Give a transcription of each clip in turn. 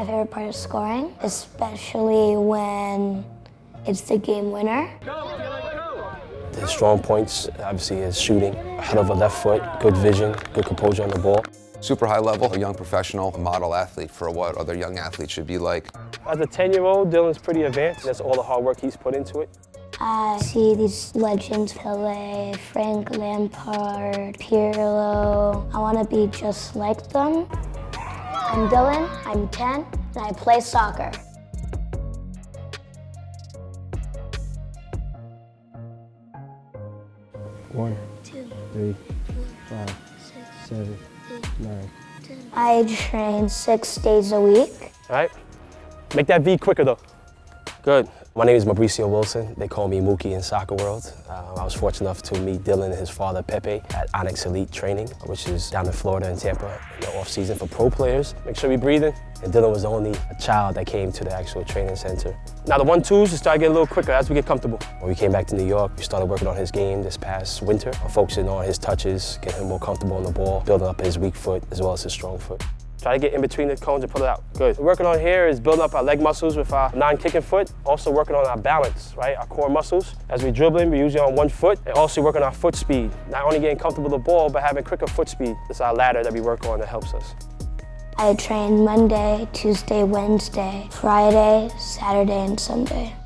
My favorite part is scoring, especially when it's the game winner. His strong points, obviously, is shooting, head of a left foot, good vision, good composure on the ball. Super high level, a young professional, a model athlete for what other young athletes should be like. As a 10-year-old, Dylan's pretty advanced. That's all the hard work he's put into it. I see these legends, Pelé, Frank Lampard, Pirlo. I want to be just like them. I'm Dylan, I'm 10, and I play soccer. One, 2, 3, 4, 5, 6, 7, 8, 9. I train 6 days a week. All right, make that V quicker though. Good. My name is Mauricio Wilson. They call me Mookie in soccer world. I was fortunate enough to meet Dylan and his father Pepe at Onyx Elite Training, which is down in Florida and Tampa in the off season for pro players. Make sure you're breathing. And Dylan was the only child that came to the actual training center. Now the 1-2s just started getting a little quicker as we get comfortable. When we came back to New York, we started working on his game this past winter, focusing on his touches, getting him more comfortable on the ball, building up his weak foot as well as his strong foot. Try to get in between the cones and pull it out. Good. What we're working on here is building up our leg muscles with our non-kicking foot. Also working on our balance, right? Our core muscles. As we dribbling, we're usually on one foot. And also working on our foot speed. Not only getting comfortable with the ball, but having quicker foot speed. It's our ladder that we work on that helps us. I train Monday, Tuesday, Wednesday, Friday, Saturday, and Sunday.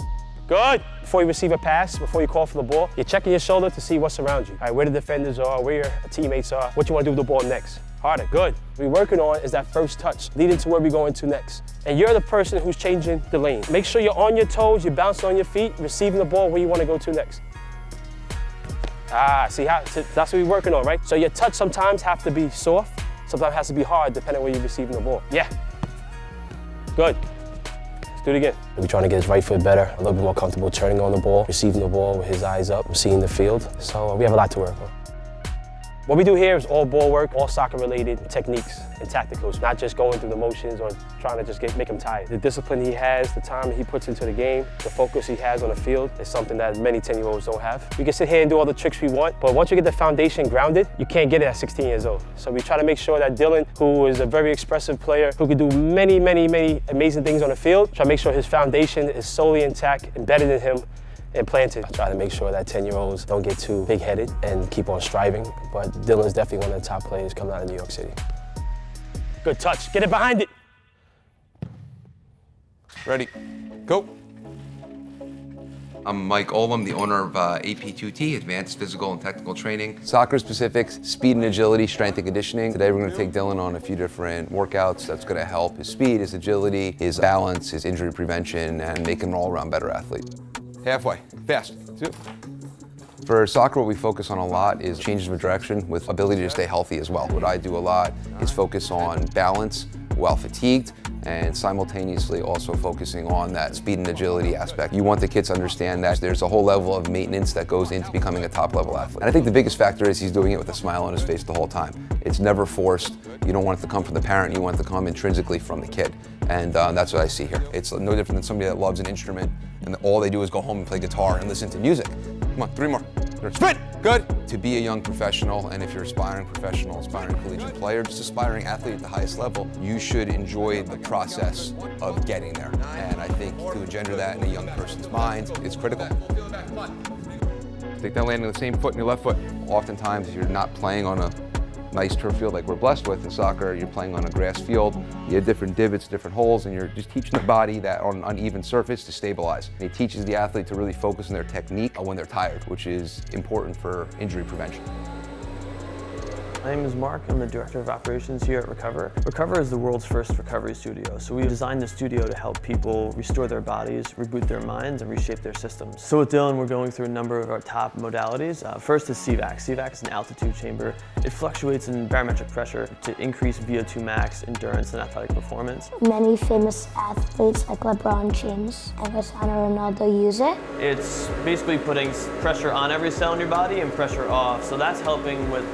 Good. Before you receive a pass, before you call for the ball, you're checking your shoulder to see what's around you. All right, where the defenders are, where your teammates are, what you want to do with the ball next. Harder, good. What we're working on is that first touch, leading to where we're going to next. And you're the person who's changing the lane. Make sure you're on your toes, you're bouncing on your feet, receiving the ball where you want to go to next. See how, that's what we're working on, right? So your touch sometimes have to be soft, sometimes has to be hard, depending on where you're receiving the ball. Yeah, good. Let's do it again. We're trying to get his right foot better, a little bit more comfortable turning on the ball, receiving the ball with his eyes up, seeing the field. So we have a lot to work on. What we do here is all ball work, all soccer-related techniques and tacticals, not just going through the motions or trying to just make him tired. The discipline he has, the time he puts into the game, the focus he has on the field is something that many 10-year-olds don't have. We can sit here and do all the tricks we want, but once you get the foundation grounded, you can't get it at 16 years old. So we try to make sure that Dylan, who is a very expressive player, who could do many, many, many amazing things on the field, try to make sure his foundation is solely intact, embedded in him, and planted. I try to make sure that 10-year-olds don't get too big-headed and keep on striving, but Dylan's definitely one of the top players coming out of New York City. Good touch, get it behind it. Ready, go. I'm Mike Olam, the owner of AP2T, Advanced Physical and Technical Training. Soccer specifics, speed and agility, strength and conditioning. Today we're gonna take Dylan on a few different workouts that's gonna help his speed, his agility, his balance, his injury prevention, and make him an all-around better athlete. Halfway, fast, 2. For soccer, what we focus on a lot is changes of direction with ability to stay healthy as well. What I do a lot is focus on balance while fatigued and simultaneously also focusing on that speed and agility aspect. You want the kids to understand that there's a whole level of maintenance that goes into becoming a top-level athlete. And I think the biggest factor is he's doing it with a smile on his face the whole time. It's never forced. You don't want it to come from the parent, you want it to come intrinsically from the kid. And that's what I see here. It's no different than somebody that loves an instrument and all they do is go home and play guitar and listen to music. Come on, 3 more. Sprint! Good! To be a young professional, and if you're aspiring professional, aspiring collegiate player, just aspiring athlete at the highest level, you should enjoy the process of getting there. And I think to engender that in a young person's mind is critical. Take that landing on the same foot in your left foot. Oftentimes, you're not playing on a nice turf field like we're blessed with in soccer. You're playing on a grass field. You have different divots, different holes, and you're just teaching the body that on an uneven surface to stabilize. And it teaches the athlete to really focus on their technique when they're tired, which is important for injury prevention. My name is Mark. I'm the Director of Operations here at Recover. Recover is the world's first recovery studio. So we designed the studio to help people restore their bodies, reboot their minds, and reshape their systems. So with Dylan, we're going through a number of our top modalities. First is CVAC. CVAC is an altitude chamber. It fluctuates in barometric pressure to increase VO2 max, endurance, and athletic performance. Many famous athletes like LeBron James and Cristiano Ronaldo use it. It's basically putting pressure on every cell in your body and pressure off. So that's helping with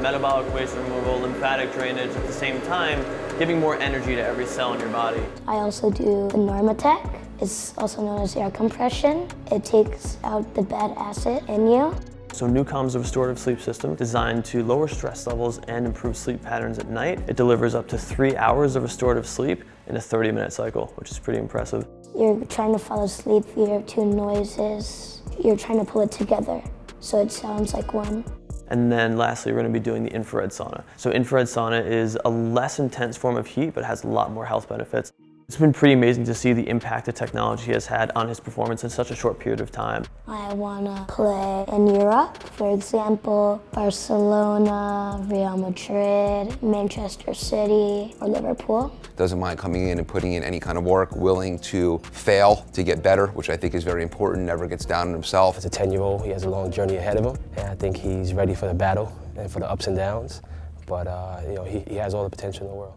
metabolic waste removal, lymphatic drainage, at the same time giving more energy to every cell in your body. I also do the Normatec. It's also known as air compression. It takes out the bad acid in you. So Newcom's a restorative sleep system designed to lower stress levels and improve sleep patterns at night. It delivers up to 3 hours of restorative sleep in a 30-minute cycle, which is pretty impressive. You're trying to fall asleep, you hear two noises. You're trying to pull it together so it sounds like one. And then lastly, we're going to be doing the infrared sauna. So infrared sauna is a less intense form of heat, but has a lot more health benefits. It's been pretty amazing to see the impact that technology has had on his performance in such a short period of time. I want to play in Europe, for example, Barcelona, Real Madrid, Manchester City, or Liverpool. Doesn't mind coming in and putting in any kind of work, willing to fail to get better, which I think is very important, never gets down on himself. As a 10-year-old, he has a long journey ahead of him, and I think he's ready for the battle and for the ups and downs, but you know, he has all the potential in the world.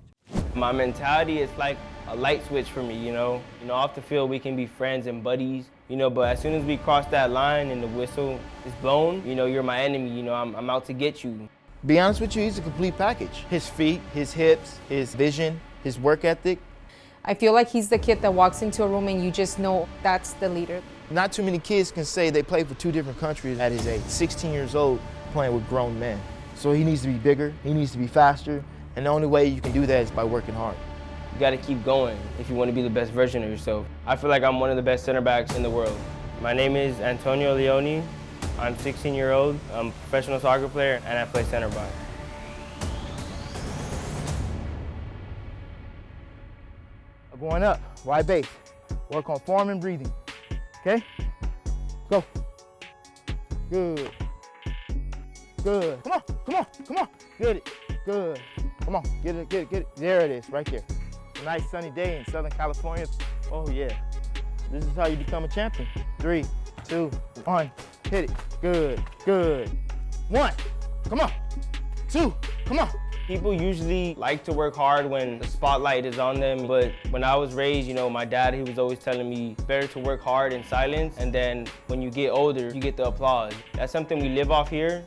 My mentality is like a light switch for me, you know. Off the field we can be friends and buddies, but as soon as we cross that line and the whistle is blown, you're my enemy, I'm out to get you. Be honest with you, he's a complete package. His feet, his hips, his vision, his work ethic. I feel like he's the kid that walks into a room and you just know that's the leader. Not too many kids can say they play for 2 different countries at his age. 16 years old, playing with grown men. So he needs to be bigger, he needs to be faster, and the only way you can do that is by working hard. You gotta keep going if you want to be the best version of yourself. I feel like I'm one of the best center backs in the world. My name is Antonio Leone. I'm 16-year-old. I'm a professional soccer player and I play center back. Going up, wide base. Work on form and breathing. Okay? Go. Good. Good. Come on, come on, come on. Get it. Good. Come on, get it, get it, get it. There it is, right there. A nice sunny day in Southern California. Oh yeah. This is how you become a champion. 3, 2, 1. Hit it. Good, good. 1. Come on. 2. Come on. People usually like to work hard when the spotlight is on them, but when I was raised, my dad, he was always telling me it's better to work hard in silence, and then when you get older, you get the applause. That's something we live off here,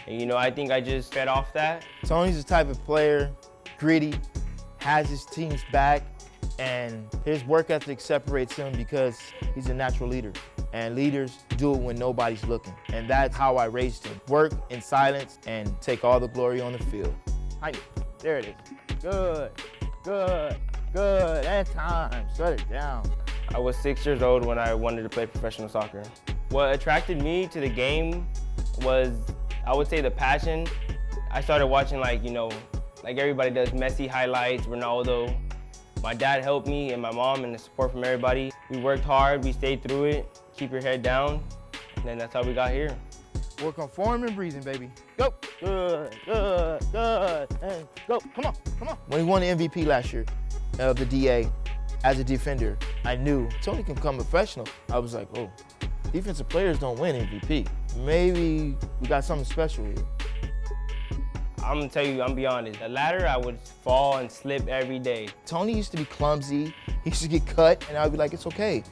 and I think I just fed off that. Tony's the type of player, gritty, has his team's back, and his work ethic separates him because he's a natural leader. And leaders do it when nobody's looking. And that's how I raised him. Work in silence and take all the glory on the field. There it is. Good, good, good. And time, shut it down. I was 6 years old when I wanted to play professional soccer. What attracted me to the game was, I would say, the passion. I started watching like everybody does, Messi highlights, Ronaldo. My dad helped me and my mom and the support from everybody. We worked hard, we stayed through it. Keep your head down, and then that's how we got here. Work on form and breathing, baby. Go. Good, good, good, and go. Come on, come on. When he won the MVP last year of the DA as a defender, I knew Tony can become a professional. I was like, oh, defensive players don't win MVP. Maybe we got something special here. I'm gonna tell you, I'm be honest. The ladder, I would fall and slip every day. Tony used to be clumsy. He used to get cut, and I'd be like, it's okay.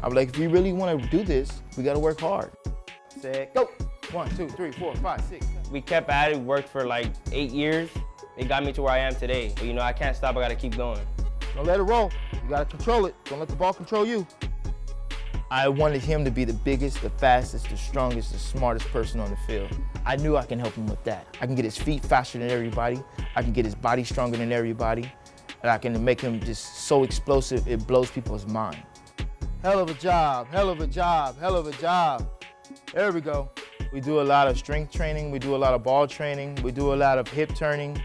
I'd be like, if you really want to do this, we got to work hard. Set, go. 1, 2, 3, 4, 5, 6. 7. We kept at it, worked for like 8 years. It got me to where I am today. But I can't stop, I got to keep going. Don't let it roll. You got to control it. Don't let the ball control you. I wanted him to be the biggest, the fastest, the strongest, the smartest person on the field. I knew I can help him with that. I can get his feet faster than everybody. I can get his body stronger than everybody. And I can make him just so explosive, it blows people's mind. Hell of a job, hell of a job, hell of a job. There we go. We do a lot of strength training. We do a lot of ball training. We do a lot of hip turning.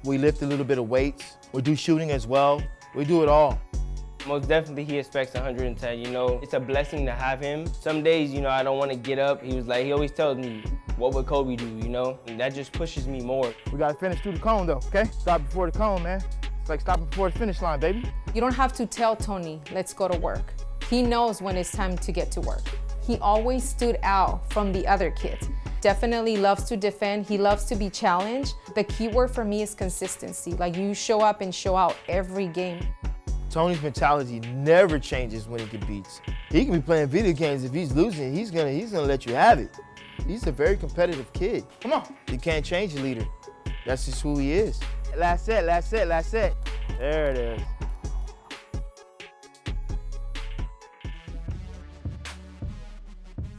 We lift a little bit of weights. We do shooting as well. We do it all. Most definitely he expects 110, It's a blessing to have him. Some days, I don't want to get up. He always tells me, what would Kobe do, And that just pushes me more. We got to finish through the cone though, okay? Stop before the cone, man. It's like stopping before the finish line, baby. You don't have to tell Tony, let's go to work. He knows when it's time to get to work. He always stood out from the other kids. Definitely loves to defend. He loves to be challenged. The key word for me is consistency. Like, you show up and show out every game. Tony's mentality never changes when he competes. He can be playing video games. If he's losing, he's gonna let you have it. He's a very competitive kid. Come on. You can't change a leader. That's just who he is. Last set, last set, last set. There it is.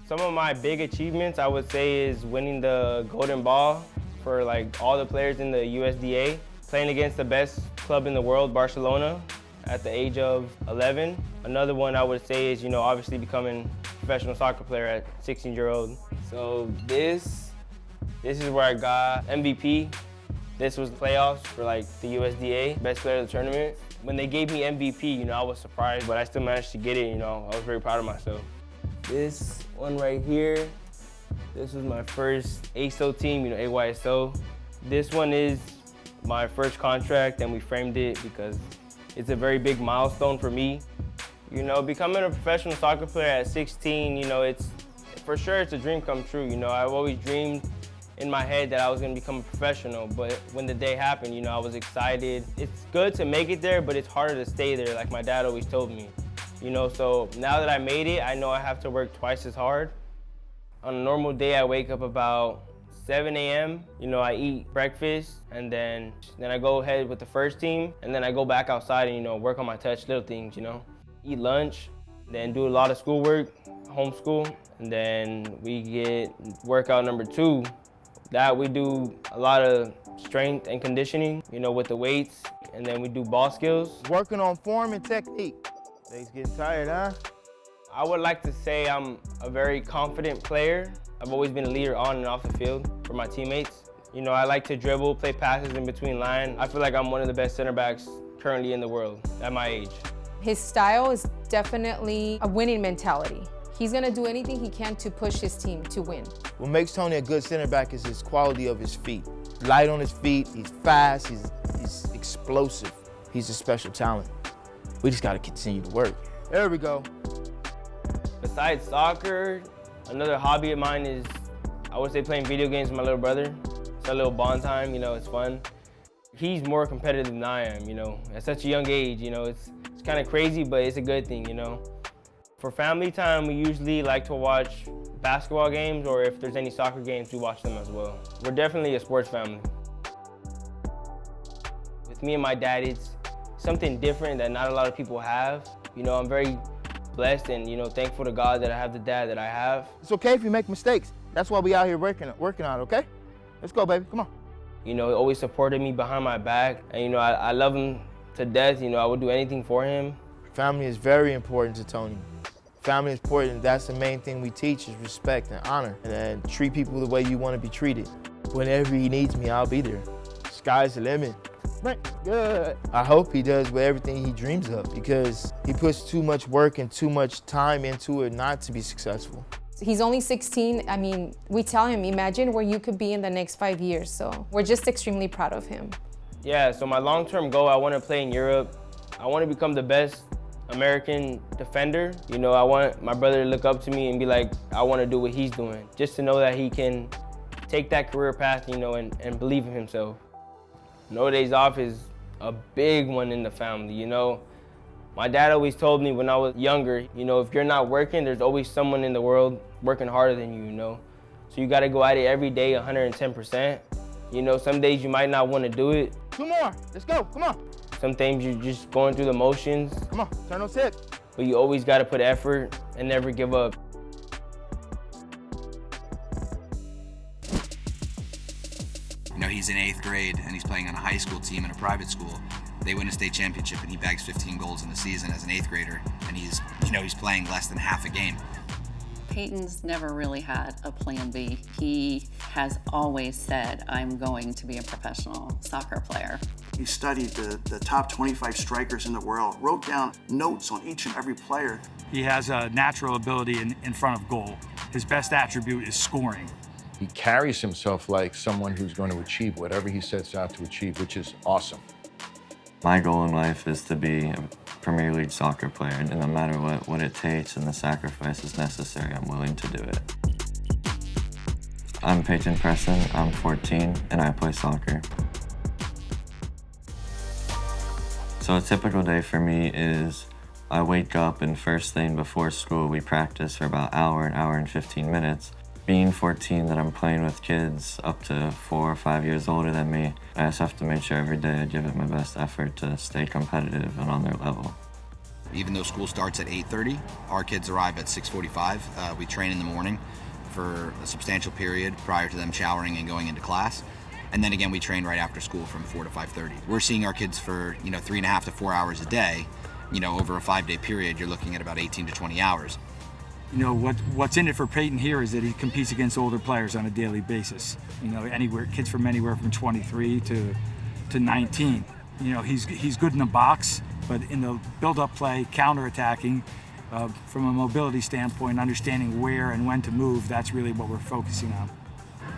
Some of my big achievements, I would say, is winning the golden ball for all the players in the USDA, playing against the best club in the world, Barcelona, at the age of 11. Another one I would say is, obviously becoming a professional soccer player at 16-year-old. So this is where I got MVP. This was the playoffs for the USDA, best player of the tournament. When they gave me MVP, I was surprised, but I still managed to get it, I was very proud of myself. This one right here, this was my first ASO team, AYSO. This one is my first contract, and we framed it because it's a very big milestone for me. Becoming a professional soccer player at 16, it's a dream come true. I've always dreamed in my head that I was gonna become a professional, but when the day happened, I was excited. It's good to make it there, but it's harder to stay there, like my dad always told me. So now that I made it, I know I have to work twice as hard. On a normal day, I wake up about 7 a.m. I eat breakfast, and then I go ahead with the first team, and then I go back outside and, work on my touch, little things, Eat lunch, then do a lot of schoolwork, homeschool, and then we get workout number 2. That we do a lot of strength and conditioning, with the weights, and then we do ball skills. Working on form and technique. They's getting tired, huh? I would like to say I'm a very confident player. I've always been a leader on and off the field for my teammates. I like to dribble, play passes in between line. I feel like I'm one of the best center backs currently in the world at my age. His style is definitely a winning mentality. He's gonna do anything he can to push his team to win. What makes Tony a good center back is his quality of his feet. Light on his feet, he's fast, he's explosive. He's a special talent. We just gotta continue to work. There we go. Besides soccer, another hobby of mine is, I would say, playing video games with my little brother. It's a little bond time, it's fun. He's more competitive than I am, at such a young age, it's kind of crazy, but it's a good thing, For family time, we usually like to watch basketball games, or if there's any soccer games, we watch them as well. We're definitely a sports family. With me and my dad, it's something different that not a lot of people have. I'm very blessed and, thankful to God that I have the dad that I have. It's okay if you make mistakes. That's why we out here working on it, okay? Let's go, baby, come on. He always supported me behind my back, and, I love him to death. I would do anything for him. Family is very important to Tony. Family is important. That's the main thing we teach, is respect and honor, and then treat people the way you want to be treated. Whenever he needs me, I'll be there. Sky's the limit. Good. I hope he does with everything he dreams of, because he puts too much work and too much time into it not to be successful. He's only 16. We tell him, imagine where you could be in the next 5 years. So we're just extremely proud of him. Yeah, so my long-term goal, I want to play in Europe. I want to become the best American defender. I want my brother to look up to me and be like, I want to do what he's doing. Just to know that he can take that career path, and believe in himself. No days off is a big one in the family, My dad always told me when I was younger, if you're not working, there's always someone in the world working harder than you, So you gotta go at it every day, 110%. Some days you might not want to do it. 2 more, let's go, come on. Sometimes you're just going through the motions. Come on, turn those hips. But you always gotta put effort and never give up. He's in 8th grade and he's playing on a high school team in a private school. They win a state championship and he bags 15 goals in the season as an 8th grader, and he's playing less than half a game. Peyton's never really had a plan B. He has always said, I'm going to be a professional soccer player. He studied the top 25 strikers in the world, wrote down notes on each and every player. He has a natural ability in front of goal. His best attribute is scoring. He carries himself like someone who's going to achieve whatever he sets out to achieve, which is awesome. My goal in life is to be a Premier League soccer player, and no matter what it takes and the sacrifices necessary, I'm willing to do it. I'm Peyton Presson, I'm 14, and I play soccer. So a typical day for me is I wake up, and first thing before school we practice for about an hour and 15 minutes. Being 14, that I'm playing with kids up to 4 or 5 years older than me, I just have to make sure every day I give it my best effort to stay competitive and on their level. Even though school starts at 8:30, our kids arrive at 6:45. We train in the morning for a substantial period prior to them showering and going into class. And then again, we train right after school from 4 to 5:30. We're seeing our kids for, 3.5 to 4 hours a day. Over a 5-day period, you're looking at about 18 to 20 hours. What's in it for Peyton here is that he competes against older players on a daily basis. Kids from anywhere from 23 to 19. He's good in the box, but in the build-up play, counter-attacking, from a mobility standpoint, understanding where and when to move, that's really what we're focusing on.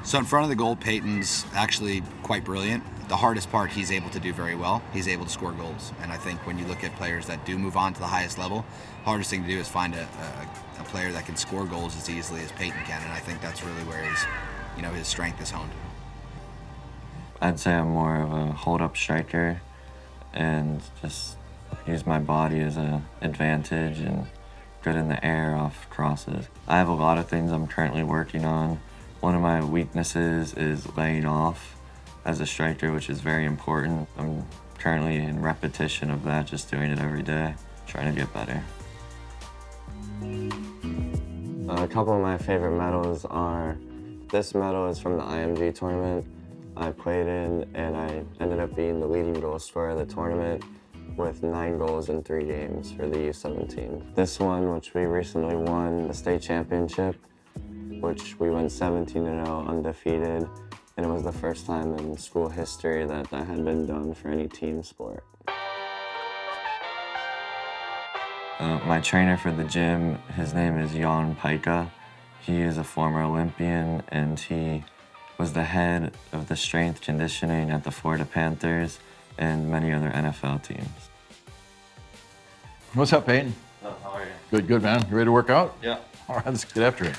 So in front of the goal, Peyton's actually quite brilliant. The hardest part he's able to do very well. He's able to score goals. And I think when you look at players that do move on to the highest level, hardest thing to do is find a player that can score goals as easily as Peyton can. And I think that's really where his strength is honed. I'd say I'm more of a hold-up striker and just use my body as an advantage and good in the air off crosses. I have a lot of things I'm currently working on. One of my weaknesses is laying off as a striker, which is very important. I'm currently in repetition of that, just doing it every day, trying to get better. A couple of my favorite medals are, this medal is from the IMG tournament I played in, and I ended up being the leading goal scorer of the tournament with 9 goals in 3 games for the U17. This one, which we recently won the state championship, which we went 17-0 undefeated, and it was the first time in school history that that had been done for any team sport. My trainer for the gym, his name is Jan Pika. He is a former Olympian, and he was the head of the strength conditioning at the Florida Panthers and many other NFL teams. What's up, Peyton? Oh, how are you? Good, man. You ready to work out? Yeah. All right, let's get after it.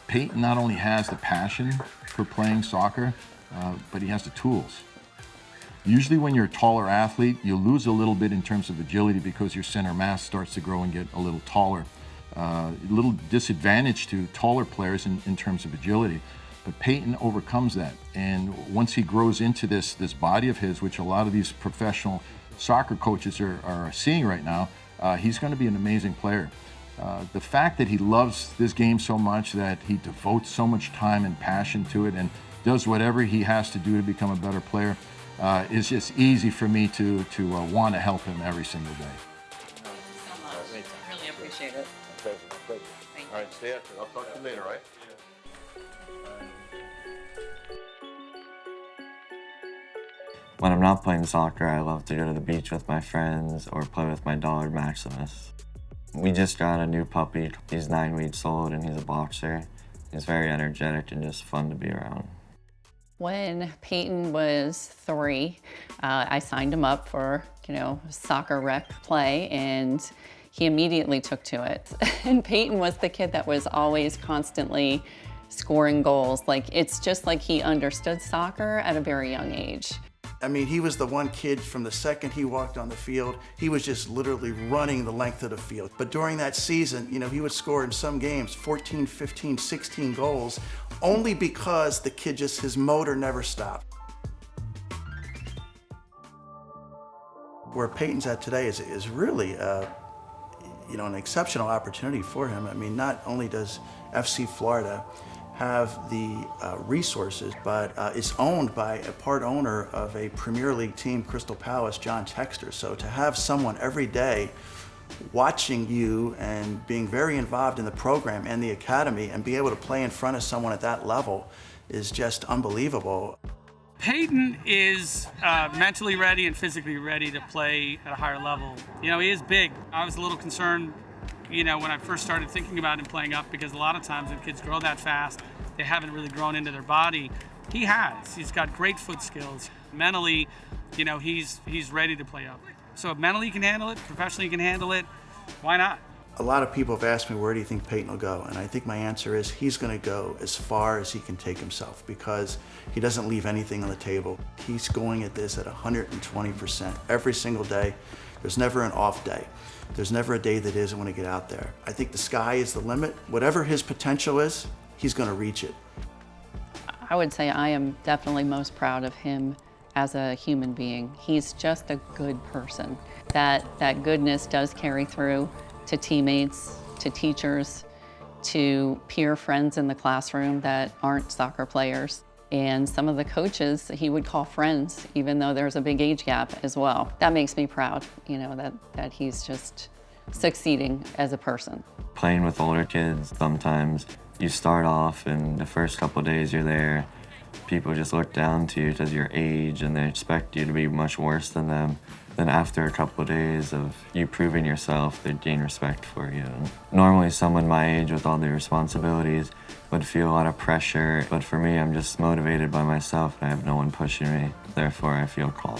Peyton not only has the passion for playing soccer, but he has the tools. Usually when you're a taller athlete, you lose a little bit in terms of agility because your center mass starts to grow and get a little taller. A little disadvantage to taller players in terms of agility. But Peyton overcomes that. And once he grows into this body of his, which a lot of these professional soccer coaches are seeing right now, he's going to be an amazing player. The fact that he loves this game so much, that he devotes so much time and passion to it and does whatever he has to do to become a better player, is just easy for me to want to help him every single day. Thank you so much. Really appreciate it. Thank you. All right, stay after. I'll talk to you later, all right? When I'm not playing soccer, I love to go to the beach with my friends or play with my dog, Maximus. We just got a new puppy. He's 9 weeks old and he's a boxer. He's very energetic and just fun to be around. When Peyton was 3, I signed him up for, soccer rec play, and he immediately took to it. And Peyton was the kid that was always constantly scoring goals. It's just like he understood soccer at a very young age. I mean, he was the one kid from the second he walked on the field, he was just literally running the length of the field. But during that season, he would score in some games 14, 15, 16 goals, only because the kid his motor never stopped. Where Peyton's at today is really, an exceptional opportunity for him. I mean, not only does FC Florida have the resources, but it's owned by a part owner of a Premier League team, Crystal Palace, John Textor. So to have someone every day watching you and being very involved in the program and the academy and be able to play in front of someone at that level is just unbelievable. Peyton is mentally ready and physically ready to play at a higher level. He is big. I was a little concerned when I first started thinking about him playing up, because a lot of times when kids grow that fast, they haven't really grown into their body. He has. He's got great foot skills. Mentally, he's ready to play up. So if mentally he can handle it, professionally he can handle it, why not? A lot of people have asked me, where do you think Peyton will go? And I think my answer is he's going to go as far as he can take himself, because he doesn't leave anything on the table. He's going at this at 120% every single day. There's never an off day. There's never a day that he doesn't want to get out there. I think the sky is the limit. Whatever his potential is, he's going to reach it. I would say I am definitely most proud of him as a human being. He's just a good person. That goodness does carry through to teammates, to teachers, to peer friends in the classroom that aren't soccer players. And some of the coaches he would call friends, even though there's a big age gap as well. That makes me proud, you know, that he's just succeeding as a person. Playing with older kids, sometimes you start off and the first couple of days you're there, people just look down to you because of your age and they expect you to be much worse than them. Then after a couple of days of you proving yourself, they gain respect for you. Normally someone my age with all the responsibilities would feel a lot of pressure, but for me, I'm just motivated by myself and I have no one pushing me. Therefore, I feel calm.